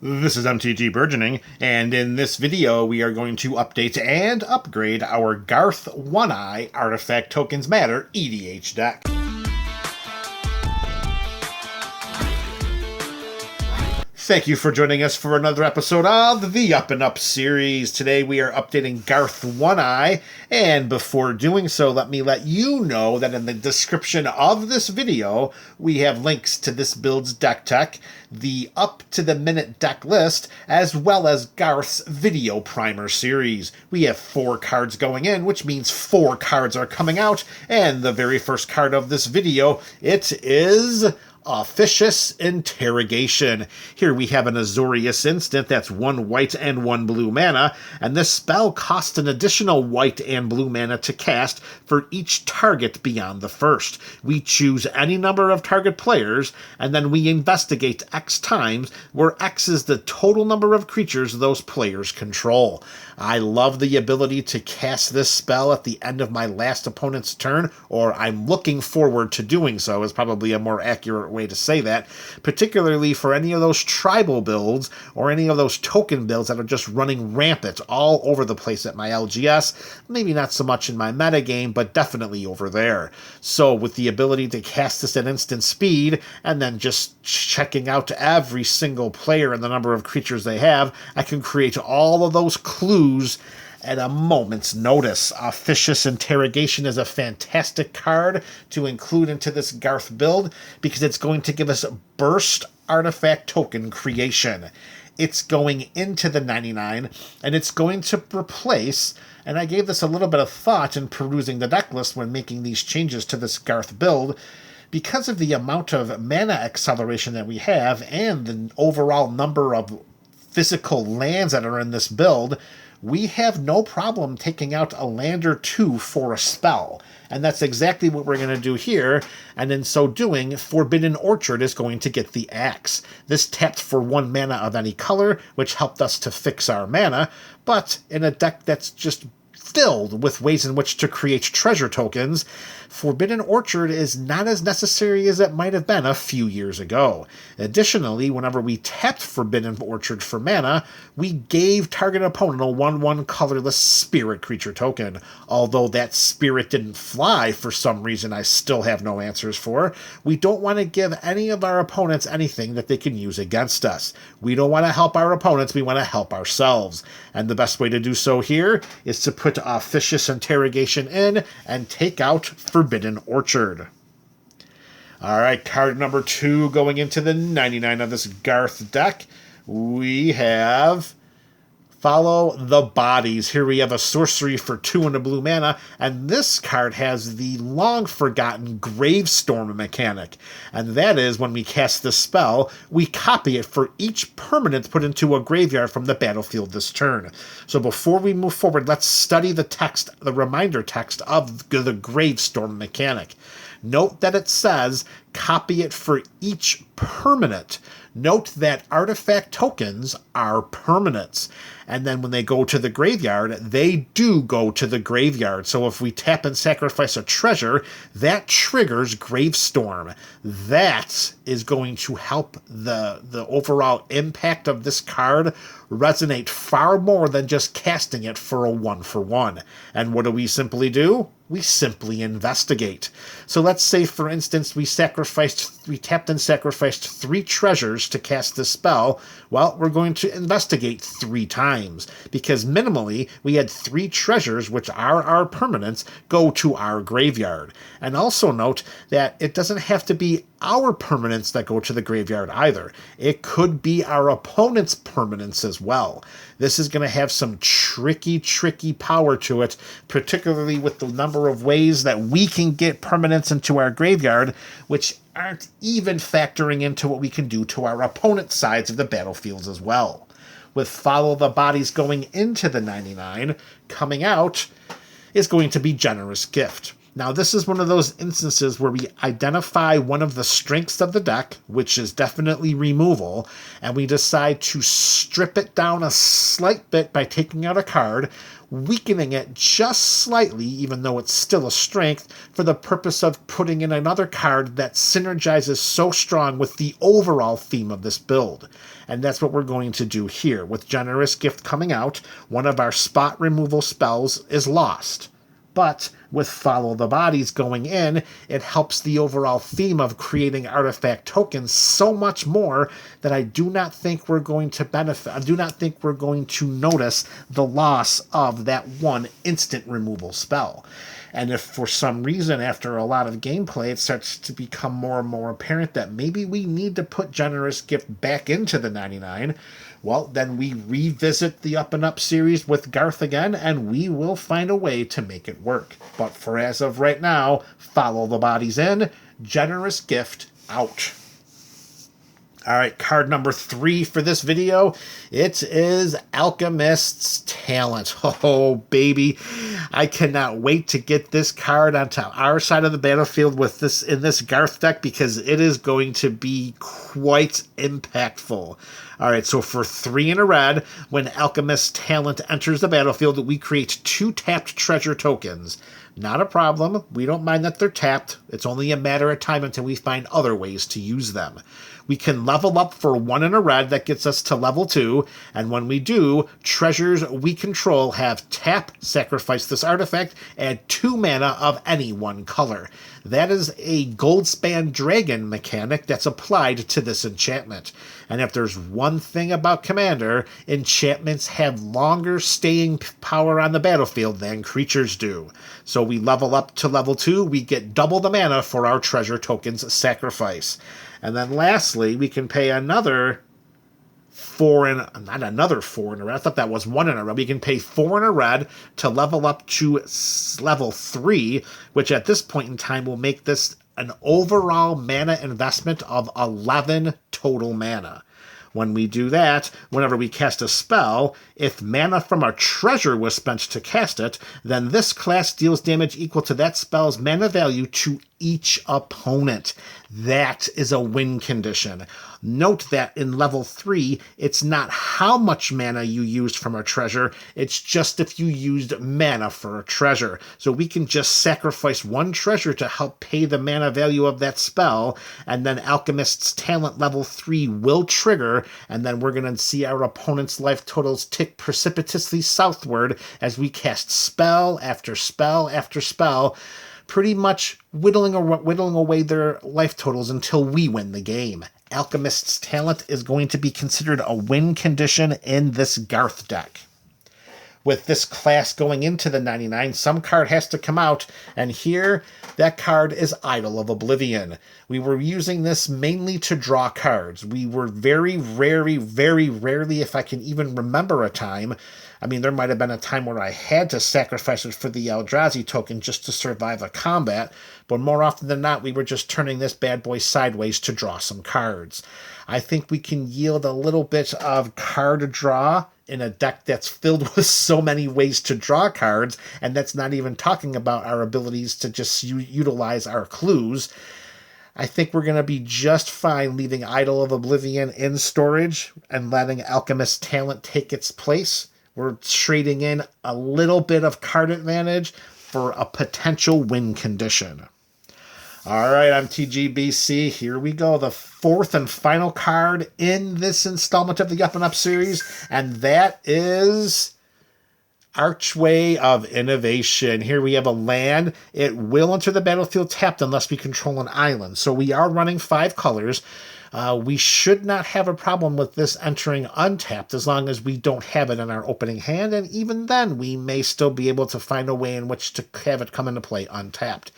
This is MTG Burgeoning, and in this video we are going to update and upgrade our Garth One Eye Artifact Tokens Matter EDH deck. Thank you for joining us for another episode of the Up and Up series. Today we are updating Garth One Eye, and before doing so, let me let you know that in the description of this video, we have links to this build's deck tech, the up-to-the-minute deck list, as well as Garth's video primer series. We have 4 cards going in, which means 4 cards are coming out, and the very first card of this video, it is Officious Interrogation. Here we have an Azorius instant that's 1 white and 1 blue mana, and this spell costs an additional white and blue mana to cast for each target beyond the first. We choose any number of target players, and then we investigate X times, where X is the total number of creatures those players control. I love the ability to cast this spell at the end of my last opponent's turn, or I'm looking forward to doing so is probably a more accurate way to say that, particularly for any of those tribal builds or any of those token builds that are just running rampant all over the place at my LGS. Maybe not so much in my metagame, but definitely over there. So with the ability to cast this at instant speed and then just checking out every single player and the number of creatures they have, I can create all of those clues at a moment's notice. Officious Interrogation is a fantastic card to include into this Garth build because it's going to give us burst artifact token creation. It's going into the 99, and it's going to replace, and I gave this a little bit of thought in perusing the deck list when making these changes to this Garth build, because of the amount of mana acceleration that we have and the overall number of physical lands that are in this build, we have no problem taking out a land or 2 for a spell. And that's exactly what we're going to do here, and in so doing, Forbidden Orchard is going to get the Axe. This tapped for 1 mana of any color, which helped us to fix our mana, but in a deck that's just filled with ways in which to create treasure tokens, Forbidden Orchard is not as necessary as it might have been a few years ago. Additionally, whenever we tapped Forbidden Orchard for mana, we gave target opponent a 1/1 colorless spirit creature token. Although that spirit didn't fly for some reason I still have no answers for, we don't want to give any of our opponents anything that they can use against us. We don't want to help our opponents, we want to help ourselves. And the best way to do so here is to put Officious Interrogation in and take out Forbidden Orchard. Alright, card number 2 going into the 99 of this Garth deck. We have Follow the Bodies. Here we have a sorcery for 2 and a blue mana, and this card has the long-forgotten Gravestorm mechanic. And that is, when we cast this spell, we copy it for each permanent put into a graveyard from the battlefield this turn. So before we move forward, let's study the text, the reminder text of the Gravestorm mechanic. Note that it says, copy it for each permanent. Note that artifact tokens are permanents, and then when they go to the graveyard, they do go to the graveyard. So if we tap and sacrifice a treasure, that triggers Gravestorm. That is going to help the overall impact of this card resonate far more than just casting it for a 1-for-1. And what do? We simply investigate. So let's say, for instance, we tapped and sacrificed 3 treasures to cast this spell. Well, we're going to investigate 3 times, because minimally we had 3 treasures, which are our permanents, go to our graveyard. And also note that it doesn't have to be our permanents that go to the graveyard either. It could be our opponent's permanents as well. This is going to have some tricky power to it, particularly with the number of ways that we can get permanents into our graveyard, which aren't even factoring into what we can do to our opponent's sides of the battlefields as well. With Follow the Bodies going into the 99, coming out is going to be Generous Gift. Now, this is one of those instances where we identify one of the strengths of the deck, which is definitely removal, and we decide to strip it down a slight bit by taking out a card, weakening it just slightly, even though it's still a strength, for the purpose of putting in another card that synergizes so strong with the overall theme of this build. And that's what we're going to do here. With Generous Gift coming out, one of our spot removal spells is lost. But with Follow the Bodies going in, it helps the overall theme of creating artifact tokens so much more that I do not think we're going to benefit. I do not think we're going to notice the loss of that one instant removal spell. And if for some reason, after a lot of gameplay, it starts to become more and more apparent that maybe we need to put Generous Gift back into the 99, well, then we revisit the Up and Up series with Garth again, and we will find a way to make it work. But for as of right now, Follow the Bodies in, Generous Gift out. All right, card number 3 for this video. It is Alchemist's Talent. Oh, baby. I cannot wait to get this card onto our side of the battlefield with this in this Garth deck, because it is going to be quite impactful. All right, so for 3 and a red, when Alchemist's Talent enters the battlefield, we create 2 tapped treasure tokens. Not a problem. We don't mind that they're tapped. It's only a matter of time until we find other ways to use them. We can level up for 1 and a red. That gets us to level 2. And when we do, treasures we control have tap, sacrifice this artifact, add 2 mana of any one color. That is a Goldspan Dragon mechanic that's applied to this enchantment. And if there's one thing about Commander, enchantments have longer staying power on the battlefield than creatures do. So we level up to level 2, we get double the mana for our treasure tokens sacrifice. And then lastly, we can pay another 4 and not another 4 in a red. I thought that was 1 in a red. We can pay 4 in a red to level up to level 3, which at this point in time will make this an overall mana investment of 11 total mana. When we do that, whenever we cast a spell, if mana from our treasure was spent to cast it, then this class deals damage equal to that spell's mana value to each opponent. That is a win condition. Note that in level 3, it's not how much mana you used from a treasure, it's just if you used mana for a treasure. So we can just sacrifice 1 treasure to help pay the mana value of that spell, and then Alchemist's Talent level 3 will trigger, and then we're going to see our opponent's life totals tick precipitously southward as we cast spell after spell after spell, pretty much whittling away their life totals until we win the game. Alchemist's Talent is going to be considered a win condition in this Garth deck. With this class going into the 99, some card has to come out, and here that card is Idol of Oblivion. We were using this mainly to draw cards. We were very rarely, if I can even remember a time, I mean, there might have been a time where I had to sacrifice it for the Eldrazi token just to survive a combat, but more often than not, we were just turning this bad boy sideways to draw some cards. I think we can yield a little bit of card draw in a deck that's filled with so many ways to draw cards, and that's not even talking about our abilities to just utilize our clues. I think we're going to be just fine leaving Idol of Oblivion in storage and letting Alchemist's Talent take its place. We're trading in a little bit of card advantage for a potential win condition. All right, MTG here we go. The 4th and final card in this installment of the Up and Up series, and that is Archway of Innovation. Here we have a land. It will enter the battlefield tapped unless we control an island. So we are running 5 colors. We should not have a problem with this entering untapped as long as we don't have it in our opening hand, and even then we may still be able to find a way in which to have it come into play untapped.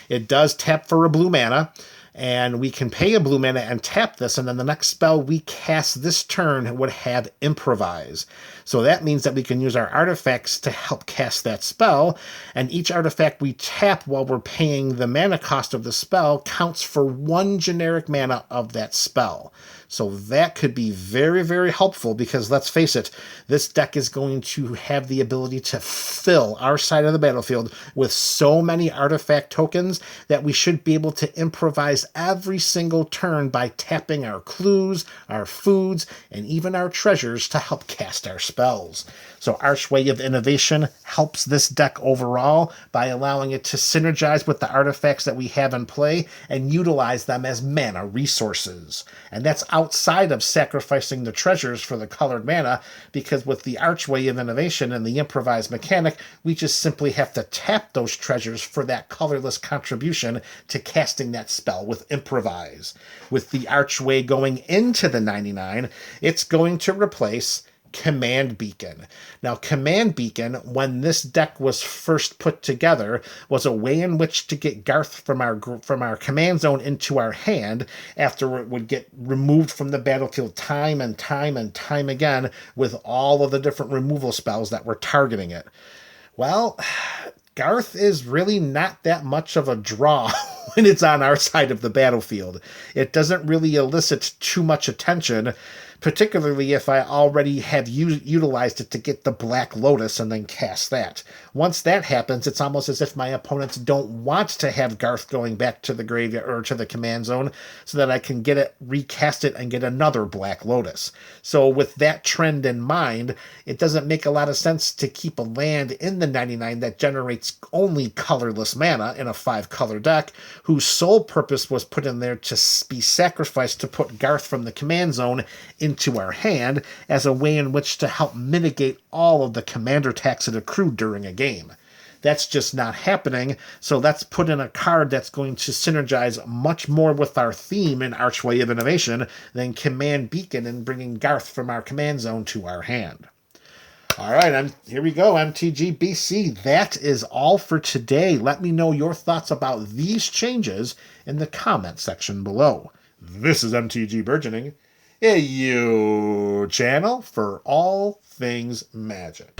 It does tap for a blue mana, and we can pay a blue mana and tap this, and then the next spell we cast this turn would have Improvise. So that means that we can use our artifacts to help cast that spell, and each artifact we tap while we're paying the mana cost of the spell counts for 1 generic mana of that spell. So that could be very, very helpful because let's face it, this deck is going to have the ability to fill our side of the battlefield with so many artifact tokens that we should be able to improvise every single turn by tapping our clues, our foods, and even our treasures to help cast our spells. So Archway of Innovation helps this deck overall by allowing it to synergize with the artifacts that we have in play and utilize them as mana resources. And that's outside of sacrificing the treasures for the colored mana, because with the Archway of Innovation and the improvised mechanic, we just simply have to tap those treasures for that colorless contribution to casting that spell with improvise. With the Archway going into the 99, it's going to replace Command Beacon. Now, Command Beacon, when this deck was first put together, was a way in which to get Garth from our command zone into our hand after it would get removed from the battlefield time and time and time again with all of the different removal spells that were targeting it. Well, Garth is really not that much of a draw when it's on our side of the battlefield. It doesn't really elicit too much attention, particularly if I already have utilized it to get the Black Lotus and then cast that. Once that happens, it's almost as if my opponents don't want to have Garth going back to the graveyard or to the command zone so that I can get it, recast it, and get another Black Lotus. So with that trend in mind, it doesn't make a lot of sense to keep a land in the 99 that generates only colorless mana in a 5-color deck, whose sole purpose was put in there to be sacrificed to put Garth from the command zone into our hand as a way in which to help mitigate all of the commander tax that accrued during a game. That's just not happening, so let's put in a card that's going to synergize much more with our theme in Archway of Innovation than Command Beacon and bringing Garth from our command zone to our hand. All right, here we go, MTG BC. That is all for today. Let me know your thoughts about these changes in the comment section below. This is MTG Burgeoning, a channel for all things Magic.